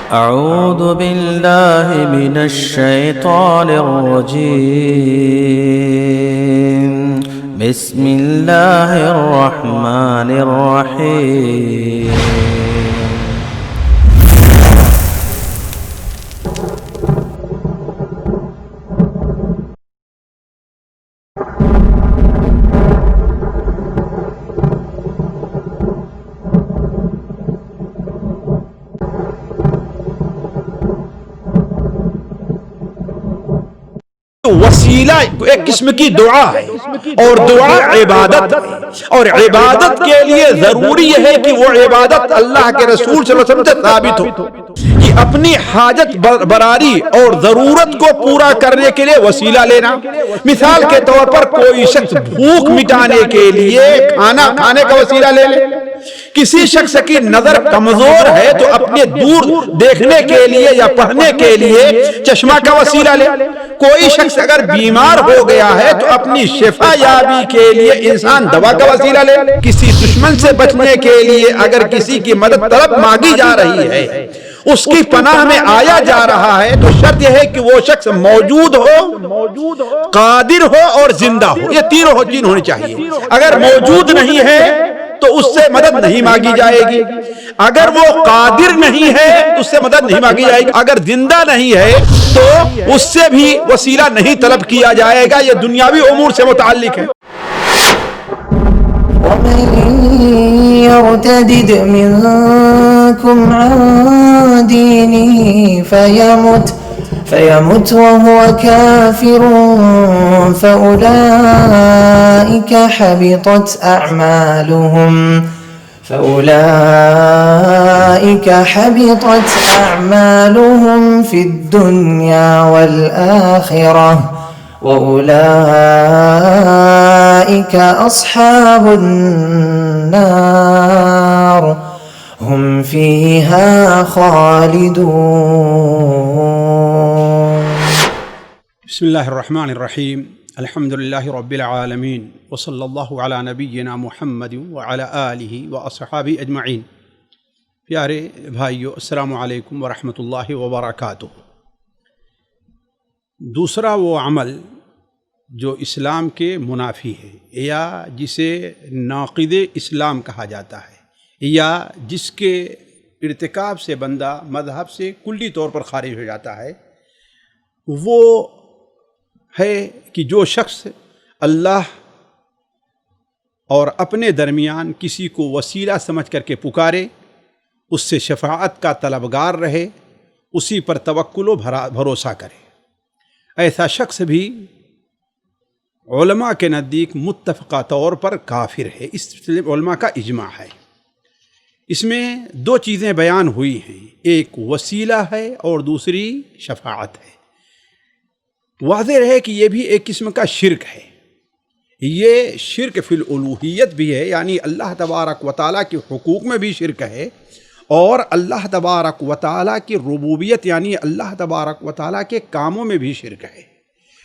أعوذ بالله من الشيطان الرجيم. بسم الله الرحمن الرحيم. وسیلہ ایک قسم کی دعا ہے اور دعا عبادت ہے، اور عبادت کے لیے ضروری یہ ہے کہ وہ عبادت اللہ کے رسول صلی اللہ علیہ وسلم سے ثابت ہو کہ اپنی حاجت براری اور ضرورت کو پورا کرنے کے لیے وسیلہ لینا۔ مثال کے طور پر کوئی شخص بھوک مٹانے کے لیے کھانا کھانے کا وسیلہ لے لے، کسی شخص کی نظر کمزور ہے تو اپنے دور دیکھنے کے لیے یا پڑھنے کے لیے چشمہ کا وسیلہ لے، کوئی شخص اگر بیمار ہو گیا ہے تو اپنی شفا یابی کے لیے انسان دوا کا وسیلہ لے، کسی دشمن سے بچنے کے لیے اگر کسی کی مدد طلب مانگی جا رہی ہے، اس کی پناہ میں آیا جا رہا ہے، تو شرط یہ ہے کہ وہ شخص موجود ہو، قادر ہو اور زندہ ہو، یہ تینوں چیز ہونی چاہیے۔ اگر موجود نہیں ہے تو اس سے مدد نہیں مانگی جائے گی، اگر وہ قادر نہیں ہے تو اس سے مدد نہیں مانگی جائے گی، اگر زندہ نہیں ہے تو اس سے بھی وسیلہ نہیں طلب کیا جائے گا۔ یہ دنیاوی امور سے متعلق ہے۔ ومن يرتد منكم عن دينه فيمت وهو كافر فأولئك حبطت أعمالهم في الدنيا والآخرة وأولئك أصحاب النار هم فيها خالدون۔ بسم اللہ الرحمن الرحیم، الحمد للہ رب العالمین، وصلی اللہ علی نبینا محمد وعلی آلہ واصحابہ اجمعین۔ پیارے بھائیو، السلام علیکم ورحمۃ اللہ وبرکاتہ۔ دوسرا وہ عمل جو اسلام کے منافی ہے یا جسے ناقض اسلام کہا جاتا ہے، یا جس کے ارتکاب سے بندہ مذہب سے کلی طور پر خارج ہو جاتا ہے، وہ ہے کہ جو شخص اللہ اور اپنے درمیان کسی کو وسیلہ سمجھ کر کے پکارے، اس سے شفاعت کا طلبگار رہے، اسی پر توکل و بھروسہ کرے، ایسا شخص بھی علماء کے نزدیک متفقہ طور پر کافر ہے۔ اس علماء کا اجماع ہے۔ اس میں دو چیزیں بیان ہوئی ہیں، ایک وسیلہ ہے اور دوسری شفاعت ہے۔ واضح ہے کہ یہ بھی ایک قسم کا شرک ہے، یہ شرک فی الالوہیت بھی ہے، یعنی اللہ تبارک و تعالیٰ کے حقوق میں بھی شرک ہے، اور اللہ تبارک و تعالیٰ کی ربوبیت یعنی اللہ تبارک و تعالیٰ کے کاموں میں بھی شرک ہے۔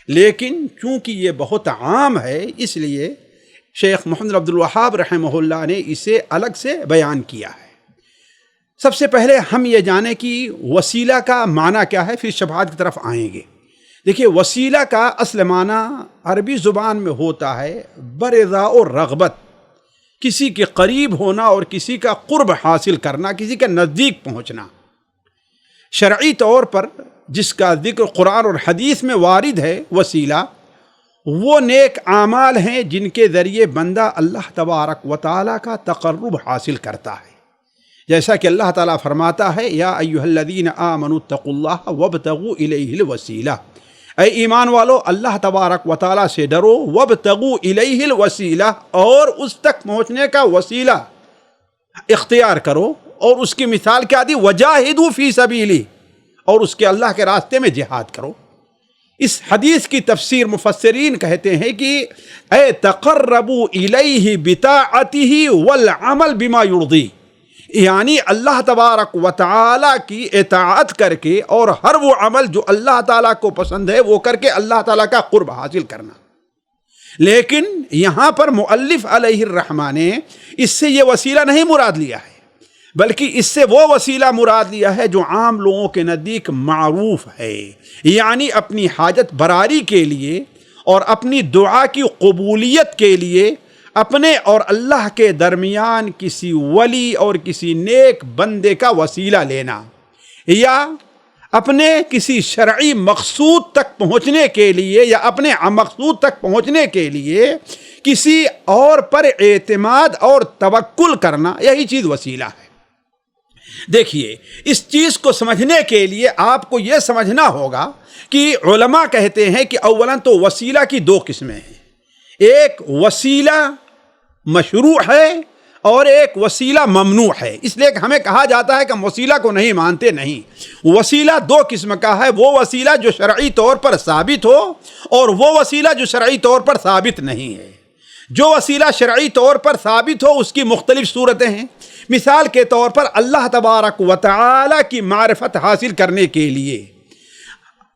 لیکن چونکہ یہ بہت عام ہے، اس لیے شیخ محمد عبد الوہاب رحمہ اللہ نے اسے الگ سے بیان کیا ہے۔ سب سے پہلے ہم یہ جانیں کہ وسیلہ کا معنی کیا ہے، پھر شفاعت کی طرف آئیں گے۔ دیکھیے، وسیلہ کا اصل معنی عربی زبان میں ہوتا ہے برضا و رغبت، کسی کے قریب ہونا اور کسی کا قرب حاصل کرنا، کسی کے نزدیک پہنچنا۔ شرعی طور پر جس کا ذکر قرآن اور حدیث میں وارد ہے، وسیلہ وہ نیک اعمال ہیں جن کے ذریعے بندہ اللہ تبارک و تعالیٰ کا تقرب حاصل کرتا ہے، جیسا کہ اللہ تعالیٰ فرماتا ہے یا ایھا الذین آمنوا اتقوا اللہ وابتغوا الیہ الوسیلہ، اے ایمان والو اللہ تبارک و تعالیٰ سے ڈرو، وابتغوا الیہ الوسیلہ، اور اس تک پہنچنے کا وسیلہ اختیار کرو۔ اور اس کی مثال کیا دی؟ وجاہدوا فی سبیلہ، اور اس کے اللہ کے راستے میں جہاد کرو۔ اس حدیث کی تفسیر مفسرین کہتے ہیں کہ اے تقربوا الیہ بطاعتہ والعمل بما یرضی، یعنی اللہ تبارک و تعالیٰ کی اطاعت کر کے اور ہر وہ عمل جو اللہ تعالیٰ کو پسند ہے وہ کر کے اللہ تعالیٰ کا قرب حاصل کرنا۔ لیکن یہاں پر مؤلف علیہ الرحمہ نے اس سے یہ وسیلہ نہیں مراد لیا ہے، بلکہ اس سے وہ وسیلہ مراد لیا ہے جو عام لوگوں کے نزدیک معروف ہے، یعنی اپنی حاجت براری کے لیے اور اپنی دعا کی قبولیت کے لیے اپنے اور اللہ کے درمیان کسی ولی اور کسی نیک بندے کا وسیلہ لینا، یا اپنے کسی شرعی مقصود تک پہنچنے کے لیے یا اپنے مقصود تک پہنچنے کے لیے کسی اور پر اعتماد اور توکل کرنا، یہی چیز وسیلہ ہے۔ دیکھیے، اس چیز کو سمجھنے کے لیے آپ کو یہ سمجھنا ہوگا کہ علماء کہتے ہیں کہ اولاً تو وسیلہ کی دو قسمیں ہیں، ایک وسیلہ مشروع ہے اور ایک وسیلہ ممنوع ہے۔ اس لیے کہ ہمیں کہا جاتا ہے کہ ہم وسیلہ کو نہیں مانتے، نہیں، وسیلہ دو قسم کا ہے، وہ وسیلہ جو شرعی طور پر ثابت ہو اور وہ وسیلہ جو شرعی طور پر ثابت نہیں ہے۔ جو وسیلہ شرعی طور پر ثابت ہو اس کی مختلف صورتیں ہیں۔ مثال کے طور پر اللہ تبارک و تعالی کی معرفت حاصل کرنے کے لیے،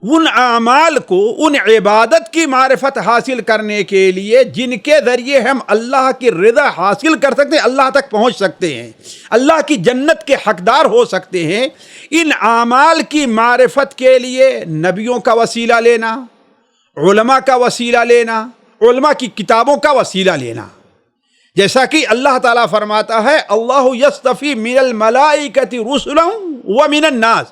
ان اعمال کو، ان عبادت کی معرفت حاصل کرنے کے لیے جن کے ذریعے ہم اللہ کی رضا حاصل کر سکتے ہیں، اللہ تک پہنچ سکتے ہیں، اللہ کی جنت کے حقدار ہو سکتے ہیں، ان اعمال کی معرفت کے لیے نبیوں کا وسیلہ لینا، علماء کا وسیلہ لینا، علماء کی کتابوں کا وسیلہ لینا۔ جیسا کہ اللہ تعالیٰ فرماتا ہے اللہ یصطفی من الملائکۃ رسلا ومن الناس،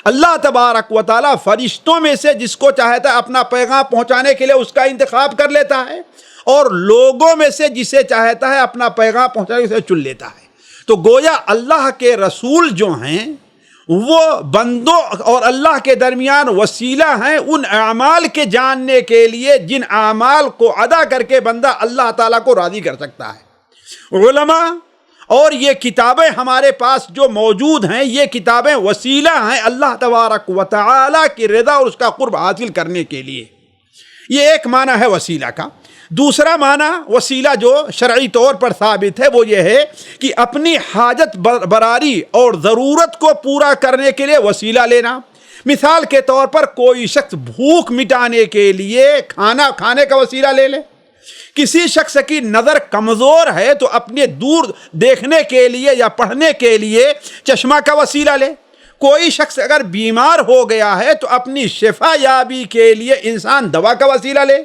اللہ تبارک و تعالیٰ فرشتوں میں سے جس کو چاہتا ہے اپنا پیغام پہنچانے کے لیے اس کا انتخاب کر لیتا ہے، اور لوگوں میں سے جسے چاہتا ہے اپنا پیغام پہنچانے کے لیے چن لیتا ہے۔ تو گویا اللہ کے رسول جو ہیں وہ بندوں اور اللہ کے درمیان وسیلہ ہیں ان اعمال کے جاننے کے لیے جن اعمال کو ادا کر کے بندہ اللہ تعالیٰ کو راضی کر سکتا ہے۔ علماء اور یہ کتابیں ہمارے پاس جو موجود ہیں، یہ کتابیں وسیلہ ہیں اللہ تبارک و تعالی کی رضا اور اس کا قرب حاصل کرنے کے لیے۔ یہ ایک معنی ہے وسیلہ کا۔ دوسرا معنی وسیلہ جو شرعی طور پر ثابت ہے وہ یہ ہے کہ اپنی حاجت براری اور ضرورت کو پورا کرنے کے لیے وسیلہ لینا۔ مثال کے طور پر کوئی شخص بھوک مٹانے کے لیے کھانا کھانے کا وسیلہ لے لے، کسی شخص کی نظر کمزور ہے تو اپنے دور دیکھنے کے لیے یا پڑھنے کے لیے چشمہ کا وسیلہ لے، کوئی شخص اگر بیمار ہو گیا ہے تو اپنی شفا یابی کے لیے انسان دوا کا وسیلہ لے۔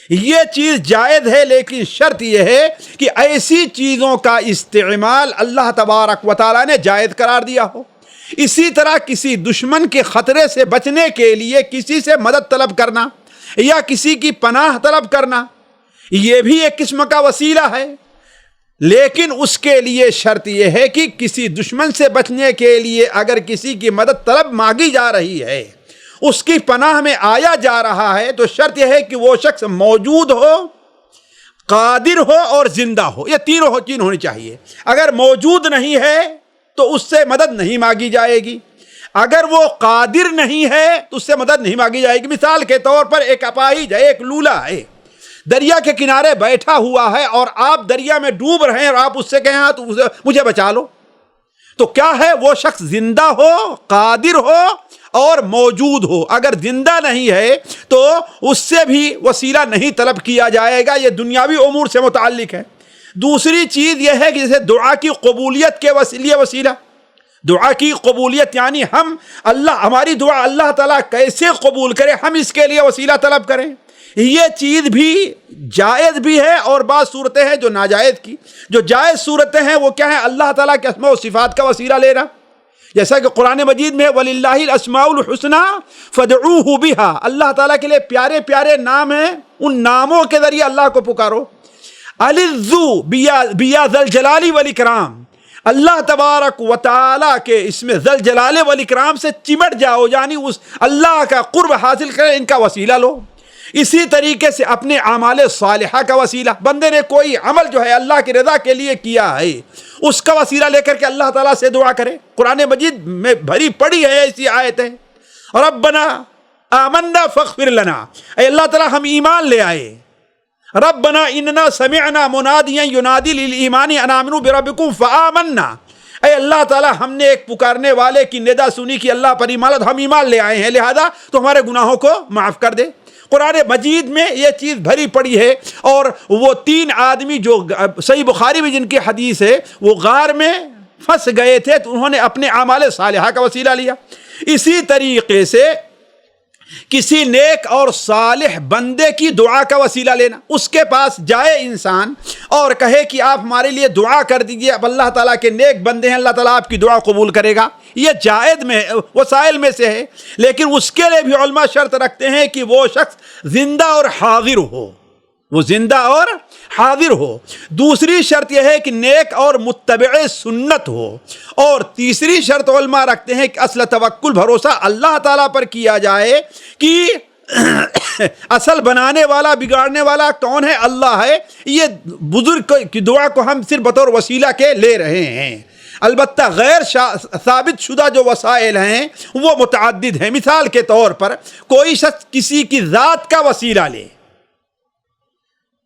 یہ چیز جائز ہے، لیکن شرط یہ ہے کہ ایسی چیزوں کا استعمال اللہ تبارک و تعالیٰ نے جائز قرار دیا ہو۔ اسی طرح کسی دشمن کے خطرے سے بچنے کے لیے کسی سے مدد طلب کرنا یا کسی کی پناہ طلب کرنا، یہ بھی ایک قسم کا وسیلہ ہے، لیکن اس کے لیے شرط یہ ہے کہ کسی دشمن سے بچنے کے لیے اگر کسی کی مدد طلب مانگی جا رہی ہے، اس کی پناہ میں آیا جا رہا ہے، تو شرط یہ ہے کہ وہ شخص موجود ہو، قادر ہو اور زندہ ہو۔ یہ تینوں چیز ہونی چاہیے۔ اگر موجود نہیں ہے تو اس سے مدد نہیں مانگی جائے گی، اگر وہ قادر نہیں ہے تو اس سے مدد نہیں مانگی جائے گی۔ مثال کے طور پر ایک اپاہج ہے، ایک لولا ہے، دریا کے کنارے بیٹھا ہوا ہے اور آپ دریا میں ڈوب رہے ہیں اور آپ اس سے کہیں ہاں تو مجھے بچا لو، تو کیا ہے؟ وہ شخص زندہ ہو، قادر ہو اور موجود ہو۔ اگر زندہ نہیں ہے تو اس سے بھی وسیلہ نہیں طلب کیا جائے گا، یہ دنیاوی امور سے متعلق ہے۔ دوسری چیز یہ ہے کہ جیسے دعا کی قبولیت کے لیے وسیلہ، دعا کی قبولیت یعنی ہماری دعا اللہ تعالیٰ کیسے قبول کرے، ہم اس کے لیے وسیلہ طلب کریں، یہ چیز بھی جائز بھی ہے، اور بعض صورتیں ہیں جو ناجائز کی۔ جو جائز صورتیں ہیں وہ کیا ہیں؟ اللہ تعالیٰ کے اسماء و صفات کا وسیلہ لینا، جیسا کہ قرآن مجید میں وَلِلَّهِ الْأَسْمَاءُ الْحُسْنَى فَادْعُوهُ بِهَا، اللہ تعالیٰ کے لیے پیارے پیارے نام ہیں، ان ناموں کے ذریعے اللہ کو پکارو۔ أَلِذُّ بِيَا ذَا الْجَلَالِ وَالْإِكْرَامِ، اللہ تبارک و تعالیٰ کے اس میں ذل جلال والاکرام سے چمٹ جاؤ، یعنی اس اللہ کا قرب حاصل کریں، ان کا وسیلہ لو۔ اسی طریقے سے اپنے اعمال صالحہ کا وسیلہ، بندے نے کوئی عمل جو ہے اللہ کی رضا کے لیے کیا ہے، اس کا وسیلہ لے کر کے اللہ تعالیٰ سے دعا کرے۔ قرآن مجید میں بھری پڑی ہے ایسی آیتیں، ربنا آمنا فاغفر لنا، اے اللہ تعالیٰ ہم ایمان لے آئے، ربنا اننا سمعنا منادیا ینادی للایمان ان آمنوا بربکم فآمنا، اے اللہ تعالیٰ ہم نے ایک پکارنے والے کی ندا سنی کہ اللہ پر ایمان، ہم ایمان لے آئے ہیں، لہذا تو ہمارے گناہوں کو معاف کر دے۔ قرآن مجید میں یہ چیز بھری پڑی ہے۔ اور وہ 3 آدمی جو صحیح بخاری میں جن کی حدیث ہے، وہ غار میں پھنس گئے تھے تو انہوں نے اپنے اعمال صالحہ کا وسیلہ لیا۔ اسی طریقے سے کسی نیک اور صالح بندے کی دعا کا وسیلہ لینا، اس کے پاس جائے انسان اور کہے کہ آپ ہمارے لیے دعا کر دیجئے، اب اللہ تعالیٰ کے نیک بندے ہیں، اللہ تعالیٰ آپ کی دعا قبول کرے گا، یہ جائز میں وسائل میں سے ہے، لیکن اس کے لیے بھی علماء شرط رکھتے ہیں کہ وہ شخص زندہ اور حاضر ہو، وہ زندہ اور حاضر ہو۔ دوسری شرط یہ ہے کہ نیک اور متبع سنت ہو، اور تیسری شرط علماء رکھتے ہیں کہ اصل توکل بھروسہ اللہ تعالیٰ پر کیا جائے کہ اصل بنانے والا بگاڑنے والا کون ہے؟ اللہ ہے، یہ بزرگ کی دعا کو ہم صرف بطور وسیلہ کے لے رہے ہیں۔ البتہ غیر ثابت شدہ جو وسائل ہیں وہ متعدد ہیں۔ مثال کے طور پر کوئی شخص کسی کی ذات کا وسیلہ لے،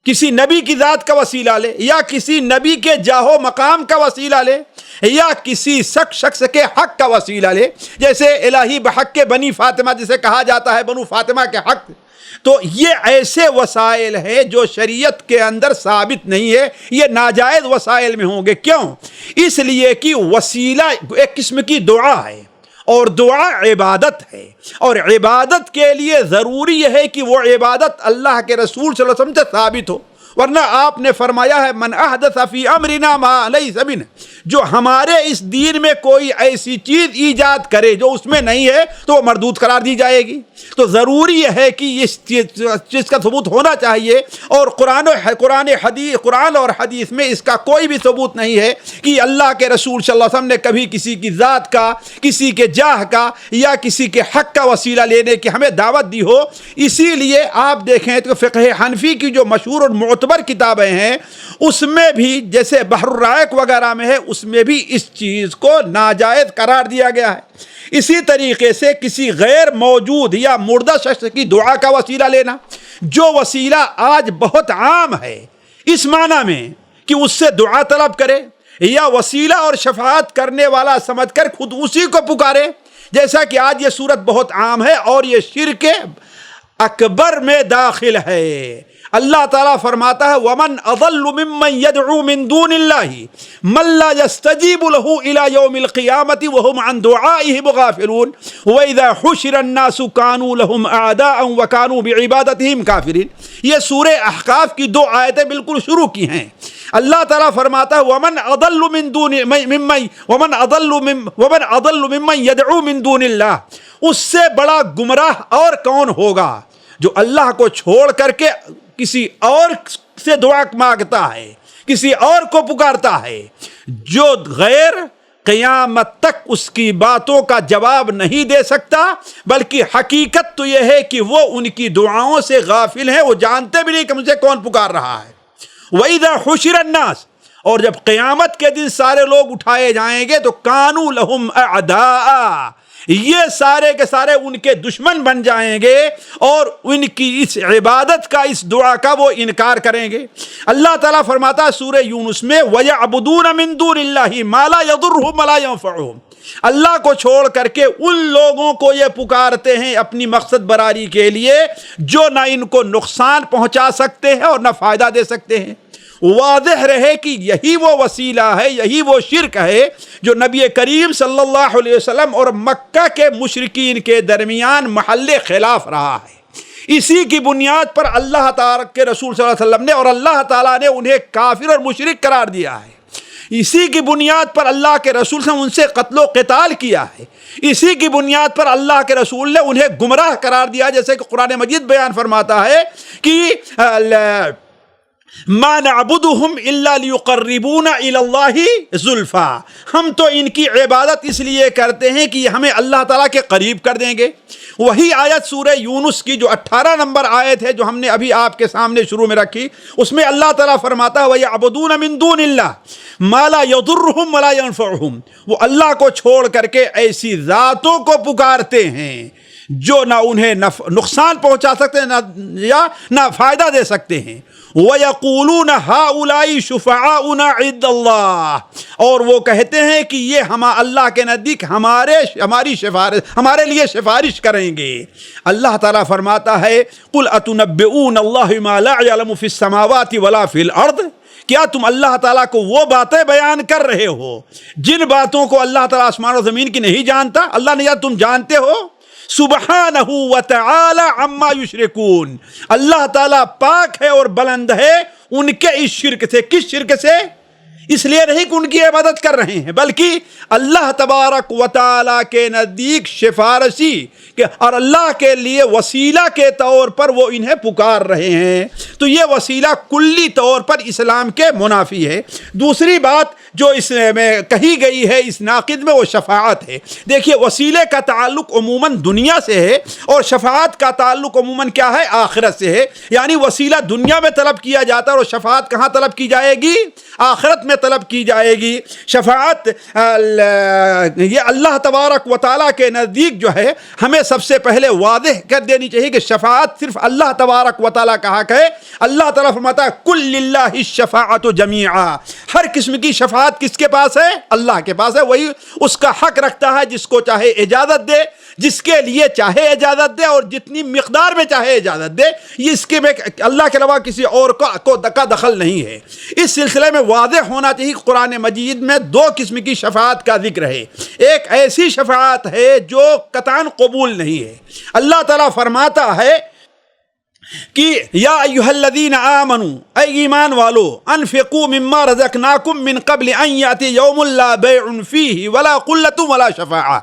کسی نبی کی ذات کا وسیلہ لے، یا کسی نبی کے جاہ و مقام کا وسیلہ لے، یا کسی شخص کے حق کا وسیلہ لے، جیسے الہی بحق کے بنی فاطمہ جسے کہا جاتا ہے، بنو فاطمہ کے حق، تو یہ ایسے وسائل ہیں جو شریعت کے اندر ثابت نہیں ہے، یہ ناجائز وسائل میں ہوں گے۔ کیوں؟ اس لیے کہ وسیلہ ایک قسم کی دعا ہے، اور دعا عبادت ہے، اور عبادت کے لیے ضروری یہ ہے کہ وہ عبادت اللہ کے رسول صلی اللہ علیہ وسلم سے ثابت ہو، ورنہ آپ نے فرمایا ہے من احدث فی امرنا ما لیس منہ، جو ہمارے اس دین میں کوئی ایسی چیز ایجاد کرے جو اس میں نہیں ہے تو وہ مردود قرار دی جائے گی۔ تو ضروری یہ ہے کہ اس چیز کا ثبوت ہونا چاہیے، اور قرآن اور حدیث میں اس کا کوئی بھی ثبوت نہیں ہے کہ اللہ کے رسول صلی اللہ علیہ وسلم نے کبھی کسی کی ذات کا، کسی کے جاہ کا، یا کسی کے حق کا وسیلہ لینے کی ہمیں دعوت دی ہو۔ اسی لیے آپ دیکھیں تو فقہ حنفی کی جو مشہور اور معتبر کتابیں ہیں اس میں بھی، جیسے بحر الرائق وغیرہ میں ہے، اس میں بھی اس چیز کو ناجائز قرار دیا گیا ہے۔ اسی طریقے سے کسی غیر موجود یا مردہ شخص کی دعا کا وسیلہ لینا، جو وسیلہ آج بہت عام ہے اس معنی میں کہ اس سے دعا طلب کرے، یا وسیلہ اور شفاعت کرنے والا سمجھ کر خود اسی کو پکارے، جیسا کہ آج یہ صورت بہت عام ہے، اور یہ شرک اکبر میں داخل ہے۔ اللہ تعالیٰ فرماتا ہے وَمَنْ أَضَلُّ مِمَّنْ يَدْعُو مِن دُونِ اللَّهِ مَنْ لَا يَسْتَجِيبُ لَهُ إِلَى يَوْمِ الْقِيَامَةِ وَهُمْ عَنْ دُعَائِهِمْ غَافِلُونَ وَإِذَا حُشِرَ النَّاسُ كَانُوا لَهُمْ أَعْدَاءً وَكَانُوا بِعِبَادَتِهِمْ كَافِرِينَ۔ یہ سورہ احقاف کی دو آیتیں بالکل شروع کی ہیں۔ اللہ تعالیٰ فرماتا ہے وَمَنْ أَضَلُّ مِمَّنْ يَدْعُو مِن دُونِ اللَّهِ، اس سے بڑا گمراہ اور کون ہوگا جو اللہ کو چھوڑ کر کے کسی اور سے دعا مانگتا ہے، کسی اور کو پکارتا ہے، جو غیر قیامت تک اس کی باتوں کا جواب نہیں دے سکتا، بلکہ حقیقت تو یہ ہے کہ وہ ان کی دعاؤں سے غافل ہیں، وہ جانتے بھی نہیں کہ مجھے کون پکار رہا ہے۔ وَإِذَا حُشِرَ النَّاسُ، اور جب قیامت کے دن سارے لوگ اٹھائے جائیں گے تو كَانُوا لَهُمْ أَعْدَاءً، یہ سارے کے سارے ان کے دشمن بن جائیں گے، اور ان کی اس عبادت کا، اس دعا کا وہ انکار کریں گے۔ اللہ تعالیٰ فرماتا ہے سورہ یونس میں وَيَعْبُدُونَ مِن دُونِ اللَّهِ مَا لَا يَضُرُّهُمْ وَلَا يَنفَعُهُمْ، اللہ کو چھوڑ کر کے ان لوگوں کو یہ پکارتے ہیں اپنی مقصد براری کے لیے جو نہ ان کو نقصان پہنچا سکتے ہیں اور نہ فائدہ دے سکتے ہیں۔ واضح رہے کہ یہی وہ وسیلہ ہے، یہی وہ شرک ہے جو نبی کریم صلی اللہ علیہ وسلم اور مکہ کے مشرکین کے درمیان محل خلاف رہا ہے۔ اسی کی بنیاد پر اللہ تعالیٰ کے رسول صلی اللہ علیہ وسلم نے اور اللہ تعالیٰ نے انہیں کافر اور مشرک قرار دیا ہے۔ اسی کی بنیاد پر اللہ کے رسول نے ان سے قتل و قتال کیا ہے۔ اسی کی بنیاد پر اللہ کے رسول نے انہیں گمراہ قرار دیا، جیسے کہ قرآن مجید بیان فرماتا ہے کہ ما نعبدهم الا ليقربونا الى الله زلفى، ہم تو ان کی عبادت اس لیے کرتے ہیں کہ یہ ہمیں اللہ تعالیٰ کے قریب کر دیں گے۔ وہی آیت سورہ یونس کی جو 18 نمبر آیت ہے جو ہم نے ابھی آپ کے سامنے شروع میں رکھی، اس میں اللہ تعالیٰ فرماتا ہے وَيَعْبُدُونَ مِن دُونِ اللَّهِ مَا لَا يَضُرُّهُمْ وَلَا يَنفَعُهُمْ، وہ اللہ کو چھوڑ کر کے ایسی ذاتوں کو پکارتے ہیں جو نہ انہیں نقصان پہنچا سکتے ہیں نہ فائدہ دے سکتے ہیں۔ وَيَقُولُونَ هَؤُلَاءِ شُفَعَاؤُنَا عِندَ اللَّهِ، اور وہ کہتے ہیں کہ یہ اللہ کے نزدیک ہمارے لیے سفارش کریں گے۔ اللہ تعالیٰ فرماتا ہے قُلْ أَتُنَبِّئُونَ اللَّهَ مَا لَا يَعْلَمُ فِي السَّمَاوَاتِ وَلَا فِي الْأَرْضِ، کیا تم اللہ تعالیٰ کو وہ باتیں بیان کر رہے ہو جن باتوں کو اللہ تعالیٰ آسمان و زمین کی نہیں جانتا؟ اللہ نے تم جانتے ہو؟ سبحانہ و تعالی عما یشرکون، اللہ تعالیٰ پاک ہے اور بلند ہے ان کے اس شرک سے۔ کس شرک سے؟ اس لیے نہیں کہ ان کی عبادت کر رہے ہیں، بلکہ اللہ تبارک و تعالیٰ کے نزدیک سفارشی اور اللہ کے لیے وسیلہ کے طور پر وہ انہیں پکار رہے ہیں، تو یہ وسیلہ کلی طور پر اسلام کے منافی ہے۔ دوسری بات جو اس میں کہی گئی ہے اس ناقد میں وہ شفاعت ہے۔ دیکھیے وسیلے کا تعلق عموماً دنیا سے ہے اور شفاعت کا تعلق عموماً کیا ہے؟ آخرت سے ہے۔ یعنی وسیلہ دنیا میں طلب کیا جاتا ہے اور شفاعت کہاں طلب کی جائے گی؟ آخرت میں طلب کی جائے گی۔ شفاعت یہ اللہ تبارک و تعالیٰ کے نزدیک جو ہے ہمیں سب سے پہلے واضح کر دینی چاہیے کہ شفاعت صرف اللہ تبارک و تعالیٰ کا حق ہے۔ اللہ تعالیٰ فرماتا ہے کل للہ الشفاعت جمیعا، ہر قسم کی شفاعت کس کے پاس ہے؟ اللہ کے پاس ہے، وہی اس کا حق رکھتا ہے، جس کو چاہے اجازت دے، جس کے لیے چاہے اجازت دے اور جتنی مقدار میں چاہے اجازت دے، یہ اس کے میں اللہ کے علاوہ کسی اور کا دخل نہیں ہے۔ اس سلسلے میں واضح ہونا چاہیے قرآن مجید میں دو قسم کی شفاعت کا ذکر ہے۔ ایک ایسی شفاعت ہے جو قطعاً قبول نہیں ہے۔ اللہ تعالیٰ فرماتا ہے کہ یا ایھا الذین آمنوا، اے ایمان والو، انفقوا مما رزقناکم من قبل ان یاتی یوم لا بیع فیہ ولا قلۃ ولا شفاعہ،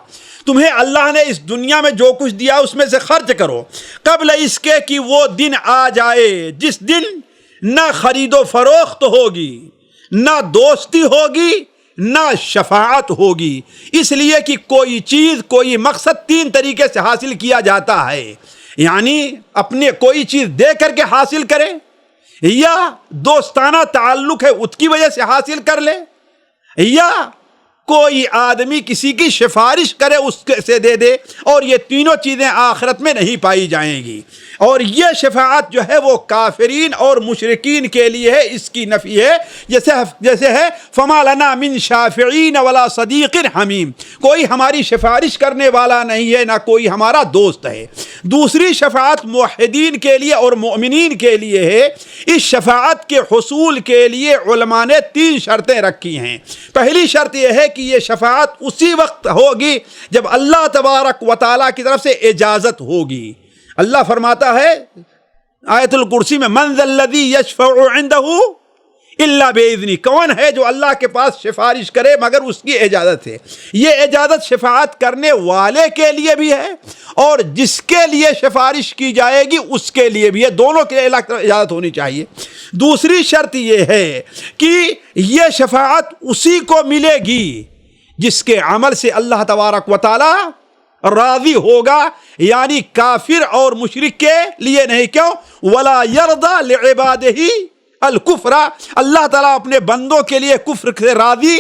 تمہیں اللہ نے اس دنیا میں جو کچھ دیا اس میں سے خرچ کرو قبل اس کے کہ وہ دن آ جائے جس دن نہ خرید و فروخت ہوگی، نہ دوستی ہوگی، نہ شفاعت ہوگی۔ اس لیے کہ کوئی چیز، کوئی مقصد تین طریقے سے حاصل کیا جاتا ہے، یعنی اپنے کوئی چیز دے کر کے حاصل کرے، یا دوستانہ تعلق ہے اس کی وجہ سے حاصل کر لے، یا کوئی آدمی کسی کی سفارش کرے اس سے دے دے، اور یہ تینوں چیزیں آخرت میں نہیں پائی جائیں گی۔ اور یہ شفاعت جو ہے وہ کافرین اور مشرکین کے لیے ہے، اس کی نفی ہے، جیسے ہے فما لنا من شافعین ولا صدیق حمیم، کوئی ہماری سفارش کرنے والا نہیں ہے، نہ کوئی ہمارا دوست ہے۔ دوسری شفاعت موحدین کے لیے اور مؤمنین کے لیے ہے۔ اس شفاعت کے حصول کے لیے علماء نے تین شرطیں رکھی ہیں۔ پہلی شرط یہ ہے کہ یہ شفاعت اسی وقت ہوگی جب اللہ تبارک و تعالیٰ کی طرف سے اجازت ہوگی۔ اللہ فرماتا ہے آیت الکرسی میں من ذا الذی یشفع عندہ الا باذنہ، کون ہے جو اللہ کے پاس سفارش کرے مگر اس کی اجازت ہے۔ یہ اجازت شفاعت کرنے والے کے لیے بھی ہے اور جس کے لیے سفارش کی جائے گی اس کے لیے بھی ہے، دونوں کے لیے الگ اجازت ہونی چاہیے۔ دوسری شرط یہ ہے کہ یہ شفاعت اسی کو ملے گی جس کے عمل سے اللہ تبارک و تعالی راضی ہوگا، یعنی کافر اور مشرک کے لیے نہیں۔ کیوں؟ ولا یرضی لعبادہ الکفر، اللہ تعالیٰ اپنے بندوں کے لیے کفر سے راضی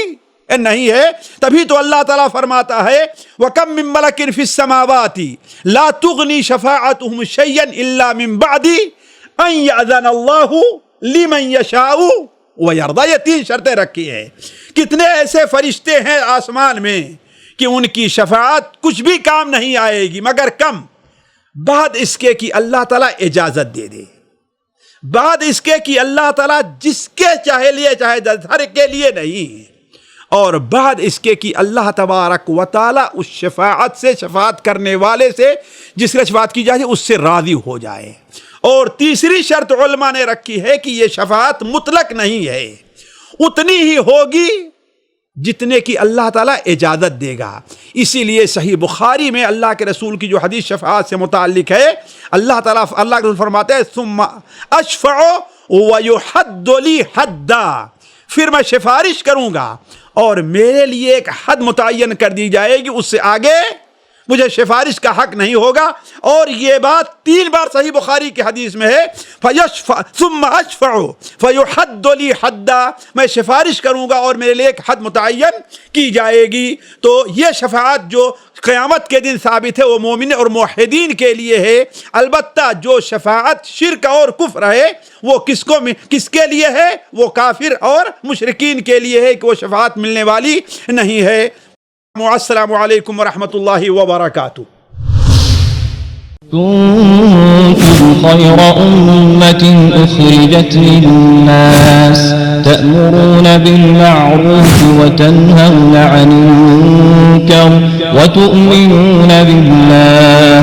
نہیں ہے۔ تبھی تو اللہ تعالیٰ فرماتا ہے وَكَم مِّن مَلَكٍ فِي السَّمَاوَاتِ لَا تُغْنِي شَفَاعَتُهُمْ شَيْئًا إِلَّا مِن بَعْدِ أَن يَأْذَنَ اللَّهُ لِمَن يَشَاءُ وَيَرْضَىٰ، یہ تین شرطیں رکھی ہیں۔ کتنے ایسے فرشتے ہیں آسمان میں کہ ان کی شفاعت کچھ بھی کام نہیں آئے گی مگر کم، بعد اس کے کہ اللہ تعالیٰ اجازت دے دے، بعد اس کے کہ اللہ تعالیٰ جس کے چاہے لیے چاہے، ہر کے لیے نہیں، اور بعد اس کے کہ اللہ تبارک و تعالیٰ اس شفاعت سے، شفاعت کرنے والے سے جس کا شفاعت کی جائے اس سے راضی ہو جائے۔ اور تیسری شرط علماء نے رکھی ہے کہ یہ شفاعت مطلق نہیں ہے، اتنی ہی ہوگی جتنے کی اللہ تعالیٰ اجازت دے گا۔ اسی لیے صحیح بخاری میں اللہ کے رسول کی جو حدیث شفاعت سے متعلق ہے، اللہ تعالیٰ اللہ کے رسول فرماتے ہیں ثم اشفع ویحد لی حدا، پھر میں سفارش کروں گا اور میرے لیے ایک حد متعین کر دی جائے گی، اس سے آگے مجھے سفارش کا حق نہیں ہوگا۔ اور یہ بات 3 بار صحیح بخاری کی حدیث میں ہے ثم اشفع فیحد لی حدا، میں سفارش کروں گا اور میرے لیے ایک حد متعین کی جائے گی۔ تو یہ شفاعت جو قیامت کے دن ثابت ہے وہ مومن اور موحدین کے لیے ہے۔ البتہ جو شفاعت شرک اور کفر ہے وہ کس کے لیے ہے؟ وہ کافر اور مشرکین کے لیے ہے کہ وہ شفاعت ملنے والی نہیں ہے۔ السلام علیکم ورحمۃ اللہ وبرکاتہ۔ كنتم خير أمة أخرجت للناس تأمرون بالمعروف وتنهون عن المنكر وتؤمنون بالله